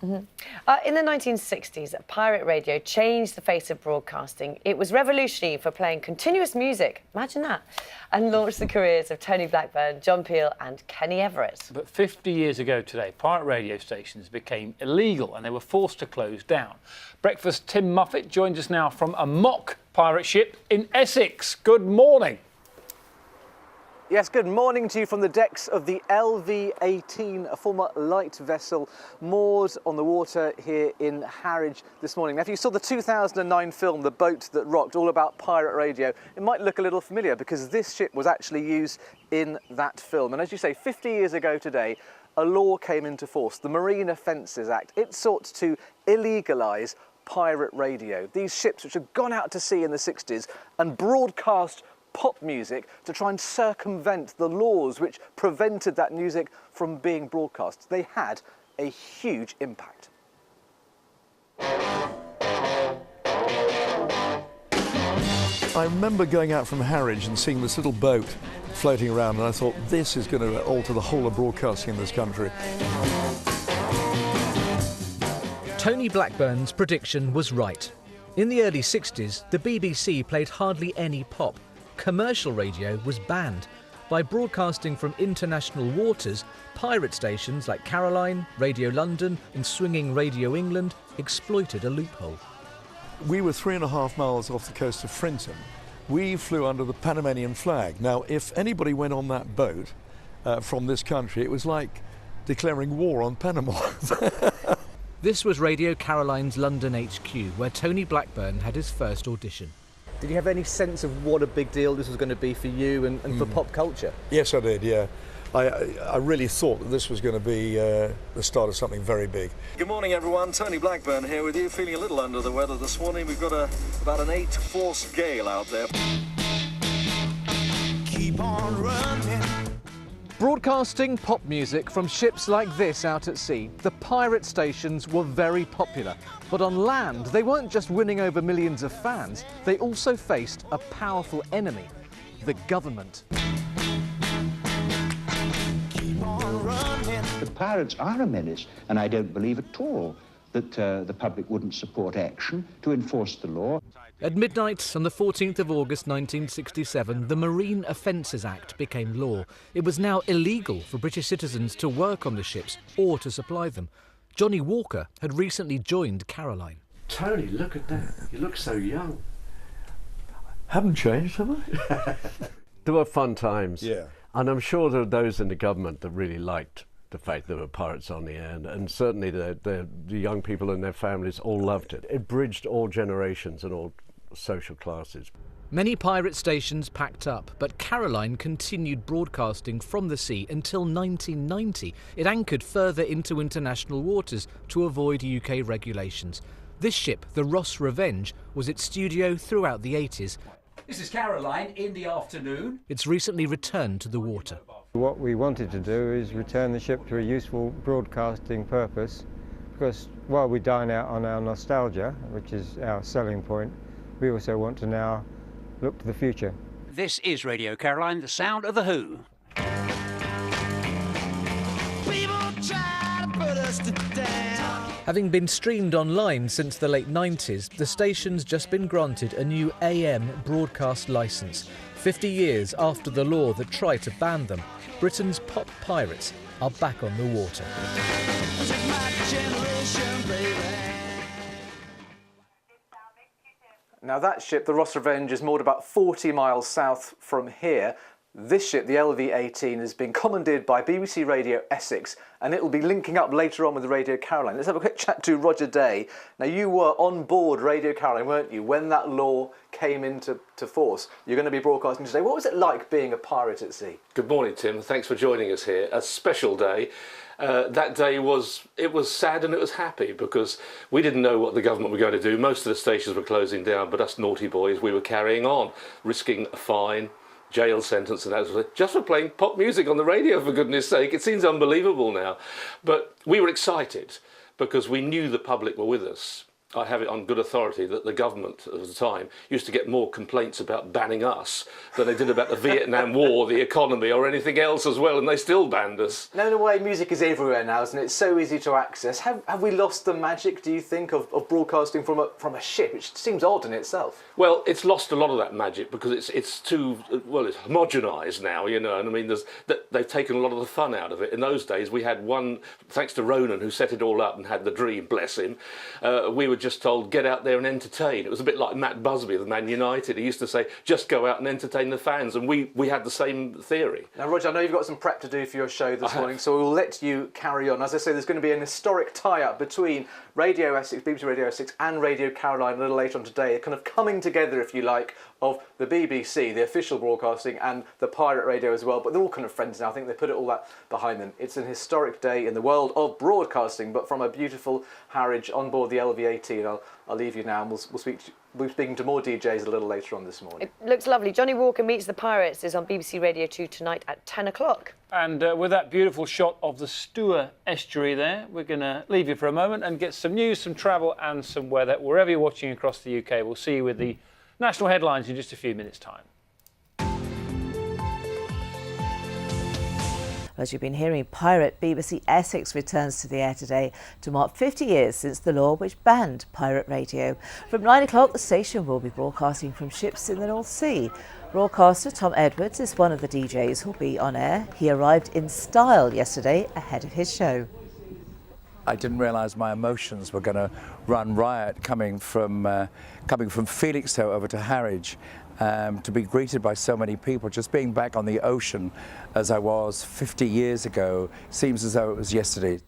In the 1960s, pirate radio changed the face of broadcasting. It was revolutionary for playing continuous music, imagine that, and launched the careers of Tony Blackburn, John Peel and Kenny Everett. But 50 years ago today, pirate radio stations became illegal and they were forced to close down. Breakfast Tim Muffett joins us now from a mock pirate ship in Essex. Good morning. Yes, good morning to you from the decks of the LV-18, a former light vessel moored on the water here in Harwich this morning. Now, if you saw the 2009 film, The Boat That Rocked, all about pirate radio, it might look a little familiar because this ship was actually used in that film. And as you say, 50 years ago today, a law came into force, the Marine Offences Act. It sought to illegalise pirate radio. These ships which had gone out to sea in the 60s and broadcast pop music to try and circumvent the laws which prevented that music from being broadcast. They had a huge impact. I remember going out from Harwich and seeing this little boat floating around, and I thought, this is going to alter the whole of broadcasting in this country. Tony Blackburn's prediction was right. In the early 60s, the BBC played hardly any pop. Commercial radio was banned. By broadcasting from international waters, pirate stations like Caroline, Radio London and swinging Radio England exploited a loophole. We were 3.5 miles off the coast of Frinton. We flew under the Panamanian flag. Now, if anybody went on that boat from this country, it was like declaring war on Panama. This was Radio Caroline's London HQ, where Tony Blackburn had his first audition. Did you have any sense of what a big deal this was going to be for you and for pop culture? Yes, I did, yeah. I really thought that this was going to be the start of something very big. Good morning, everyone. Tony Blackburn here with you, feeling a little under the weather this morning. We've got about an 8-force gale out there. Keep on running. Broadcasting pop music from ships like this out at sea, the pirate stations were very popular. But on land, they weren't just winning over millions of fans, they also faced a powerful enemy, the government. The pirates are a menace, and I don't believe at all that the public wouldn't support action to enforce the law. At midnight on the 14th of August 1967, the Marine Offences Act became law. It was now illegal for British citizens to work on the ships or to supply them. Johnnie Walker had recently joined Caroline. Tony, look at that. You look so young. Haven't changed, have I? There were fun times. Yeah. And I'm sure there were those in the government that really liked the fact there were pirates on the air, and certainly the young people and their families all loved it. It bridged all generations and all social classes. Many pirate stations packed up, but Caroline continued broadcasting from the sea until 1990. It anchored further into international waters to avoid UK regulations. This ship, the Ross Revenge, was its studio throughout the 80s. This is Caroline in the afternoon. It's recently returned to the water. What we wanted to do is return the ship to a useful broadcasting purpose, because while we dine out on our nostalgia, which is our selling point, we also want to now look to the future. This is Radio Caroline, the sound of the Who. Having been streamed online since the late 90s, the station's just been granted a new AM broadcast licence. 50 years after the law that tried to ban them, Britain's pop pirates are back on the water. Now that ship, the Ross Revenge, is moored about 40 miles south from here. This ship, the LV-18, has been commandeered by BBC Radio Essex, and it will be linking up later on with the Radio Caroline. Let's have a quick chat to Roger Day. Now, you were on board Radio Caroline, weren't you, when that law came into force? You're going to be broadcasting today. What was it like being a pirate at sea? Good morning, Tim. Thanks for joining us here. A special day. That day was sad and it was happy because we didn't know what the government were going to do. Most of the stations were closing down, but us naughty boys, we were carrying on, risking a fine, jail sentence and that sort of, just for playing pop music on the radio, for goodness sake. It seems unbelievable now. But we were excited because we knew the public were with us. I have it on good authority that the government at the time used to get more complaints about banning us than they did about the Vietnam War, the economy, or anything else as well, and they still banned us. Now, in a way, music is everywhere now, isn't it? It's so easy to access. Have we lost the magic, do you think, of broadcasting from a ship, which seems odd in itself? Well, it's lost a lot of that magic because it's too, well, it's homogenised now, you know, and I mean, they've taken a lot of the fun out of it. In those days, we had one, thanks to Ronan, who set it all up and had the dream, bless him, we were just told, get out there and entertain. It was a bit like Matt Busby of Man United. He used to say, just go out and entertain the fans, and we had the same theory. Now, Roger, I know you've got some prep to do for your show this morning, so we'll let you carry on. As I say, there's going to be an historic tie-up between Radio Essex, BBC Radio Essex, and Radio Caroline a little later on today, kind of coming together, if you like, of the BBC, the official broadcasting, and the pirate radio as well, but they're all kind of friends now. I think they put it all that behind them. It's an historic day in the world of broadcasting, but from a beautiful Harwich on board the LV18. I'll leave you now, and we'll be speaking to more DJs a little later on this morning. It looks lovely. Johnnie Walker Meets the Pirates is on BBC Radio 2 tonight at 10 o'clock. And with that beautiful shot of the Stour estuary there, we're going to leave you for a moment and get some news, some travel and some weather. Wherever you're watching across the UK, we'll see you with the national headlines in just a few minutes' time. As you've been hearing, pirate BBC Essex returns to the air today to mark 50 years since the law which banned pirate radio. From 9 o'clock, the station will be broadcasting from ships in the North Sea. Broadcaster Tom Edwards is one of the DJs who'll be on air. He arrived in style yesterday ahead of his show. I didn't realise my emotions were going to run riot coming from Felixstowe over to Harwich. To be greeted by so many people, just being back on the ocean as I was 50 years ago, seems as though it was yesterday.